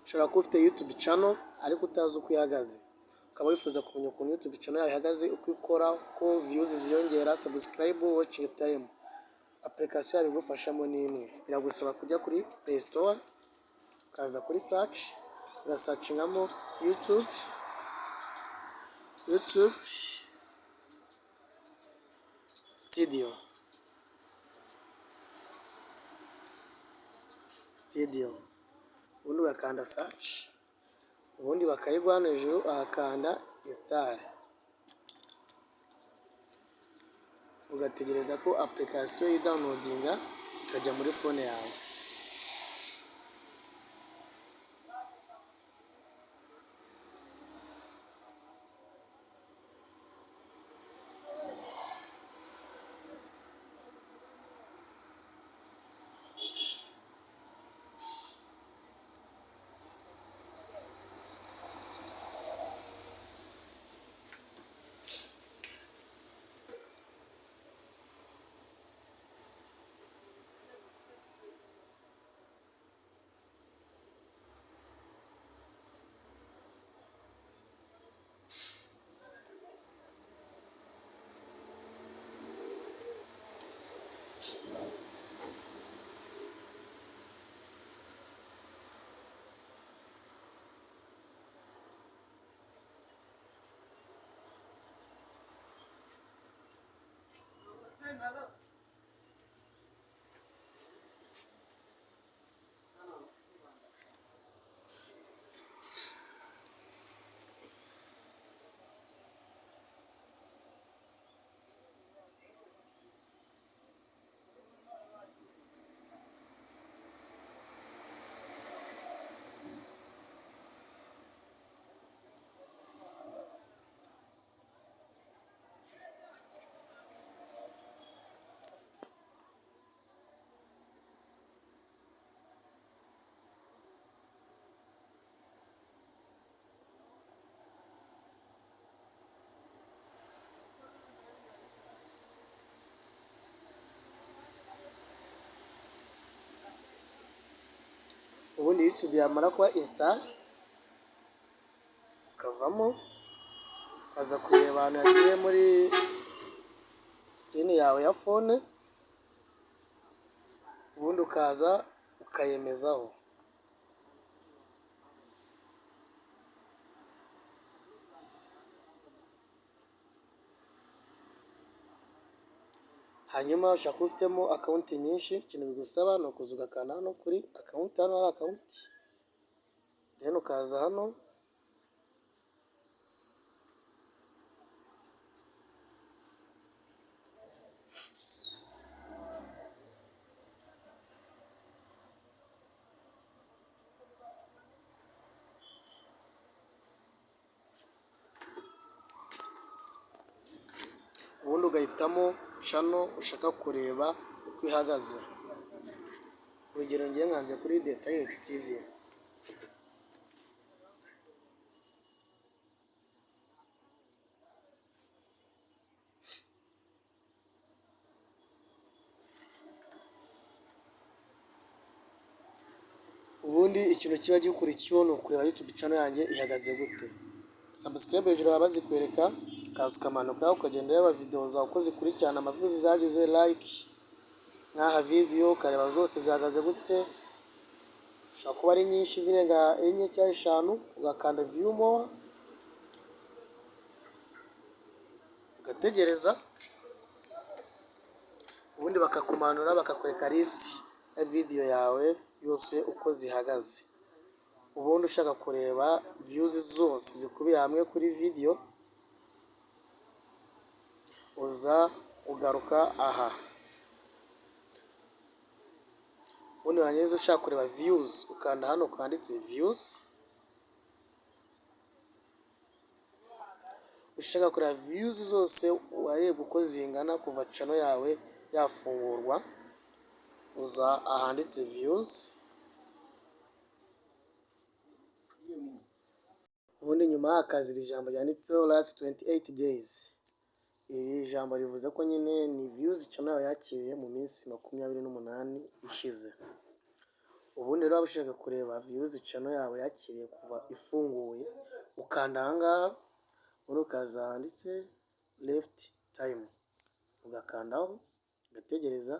ushobora kuba ufite YouTube channel ariko utazi uko ihagaze, ukaba wifuza kumenya ukuntu YouTube channel yawe ihagaze, uko ikora, uko views ziyongera, subscribe, watching time. Application yawe igufashamo ni imwe, biragusaba kujya kuri Play Store, ukaza kuri search, ugasacingamo YouTube Studio, ubundi ugakanda search, ubundi bakayiguha hano hejuru ahakanda install, ugategereza ko application yidownloadinga ikajya muri phone yawe. Ubundi YouTube yamara kuba install, ukavamo ukaza kureba ahantu yagiye muri screen yawe ya phone, ubundi ukaza ukayemezaho. Hanyuma ushaka ufitemo account nyinshi, ikintu bigusaba ni ukuza ugakanda hano kuri account, hano hari account, then ukaza hano ubundi ugahitamo channel ushaka kureba uko ihagaze. Urugero ngiye nkanze kuri The Direct TV, ubundi ikintu kiba gikurikiyeho ni ukureba YouTube channel yanjye ihagaze gute. Subscribe hejuru baba bazikwereka, ukaza ukamanuka ukagenda ureba video zawe uko zikurikirana, amavuzi zagize, like nk'aha video ukareba zose zihagaze gute. Ushobora kuba ari nyinshi zirenga 4 cyangwa 5, ugakanda view more, ugategereza, ubundi bakakumanura bakakwereka list ya video yawe yose uko zihagaze. Ubundi ushaka kureba views zose zikubiye hamwe kuri video, uza ugaruka aha. Ubundi warangiza ushaka kureba views, ukanda hano kwanditse views. Ushaka kureba views zose wareba uko zingana kuva channel yawe yafungurwa, uza ahanditse views. Ubundi nyuma hakazira ijambo ryanditseho last 28 days. Iri jambo rivuze ko nyine ni views channel yakiriye mu minsi 28 ishize. Ubundi rero waba ushaka kureba views channel yawe yakiriye kuva ifunguye, ukanda aha ngaha, ubundi ukaza handitse left time, ugakandaho ugategereza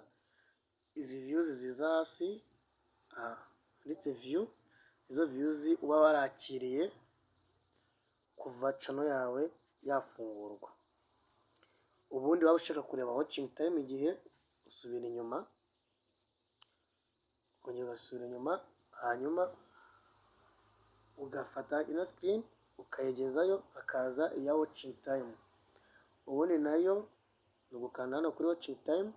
izi views ziza hasi handitse view, izo views uba warakiriye kuva channel yawe yafungurwa. Ubundi waba ushaka kureba watching time igihe, usubira inyuma, ukongera ugasubira inyuma, hanyuma ugafata ino screen ukayegezayo, hakaza iya watching time. Ubundi nayo ni ugukanda hano kuri watching time,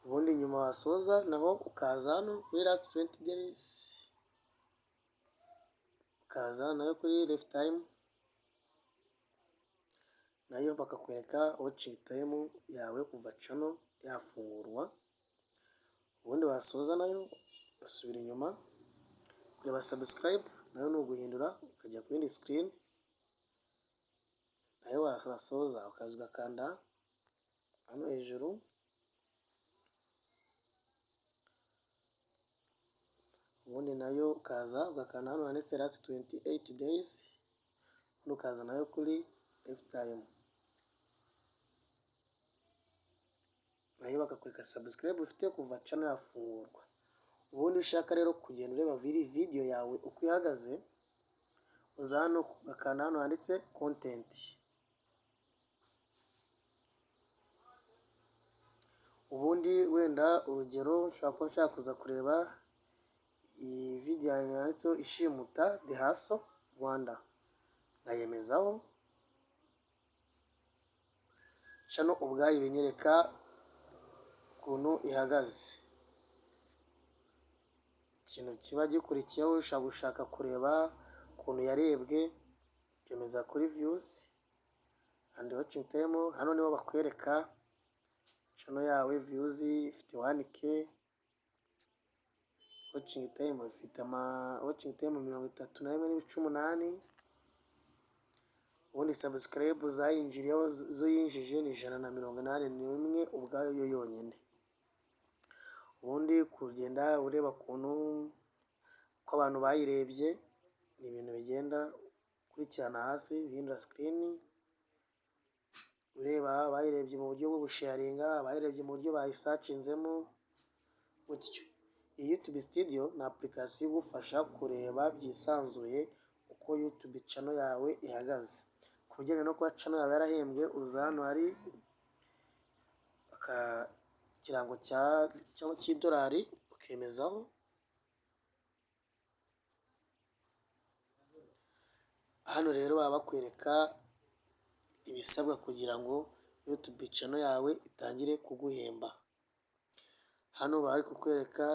ubundi nyuma wasoza naho ukaza hano kuri last 20 days, ukaza nayo kuri left time, nayo bakakwereka watching time yawe kuva channel yafungurwa. Ubundi wasoza nayo ugasubira inyuma, kureba subscribe nayo ni uguhindura ukajya ku yindi screen, nayo wasoza ukaza ugakanda hano hejuru, ubundi nayo ukaza ugakanda hano handitse last 28 days, ubundi ukaza nayo kuri left time, nayo bakakwereka subscribe ufite kuva channel yafungurwa. Ubundi ushaka rero kugenda ureba video yawe uko ihagaze, uza hano ugakanda hano handitse content, ubundi wenda urugero ushobora kuba ushaka kuza kureba iyi video yanditseho ishimuta The Hustle Rwanda, nkayemezaho, channel ubwayo ibinyereka ukuntu ihagaze. Ikintu kiba gikurikiyeho ushaka gushaka kureba ukuntu yarebwe, ukemeza kuri views and watching time. Hano niho bakwereka channel yawe views ifite 1k, watching time ifite watching time 31.18, ubundi subscribe zayinjiriyeho zo yinjije ni 181 ubwayo yo yonyine. Ubundi kugenda ureba ukuntu ko abantu bayirebye, ni ibintu bigenda kurikirana hasi, uhindura screen ureba bayirebye mu buryo bwo gusharinga, bayirebye mu buryo bayisacinzemo gutyo. Iyi YouTube Studio ni application igufasha kureba byisanzuye uko YouTube channel yawe ihagaze. Ku bijyanye no kuba channel yawe yarahembwe, uza hano hari ikirango cy'idolari ukemezaho, hano rero baba bakwereka ibisabwa kugira ngo YouTube channel yawe itangire kuguhemba. Hano bari kukwereka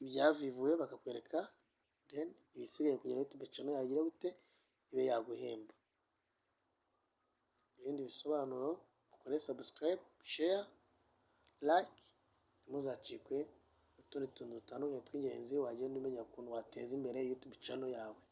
ibyavivuye, bakakwereka then ibisigaye kugira YouTube channel yagira gute ibe yaguhemba. Ibindi bisobanuro ukore subscribe, share, like, ntimuzacikwe utundi tuntu dutandukanye tw'ingenzi wagenda umenya ukuntu wateza imbere YouTube channel yawe.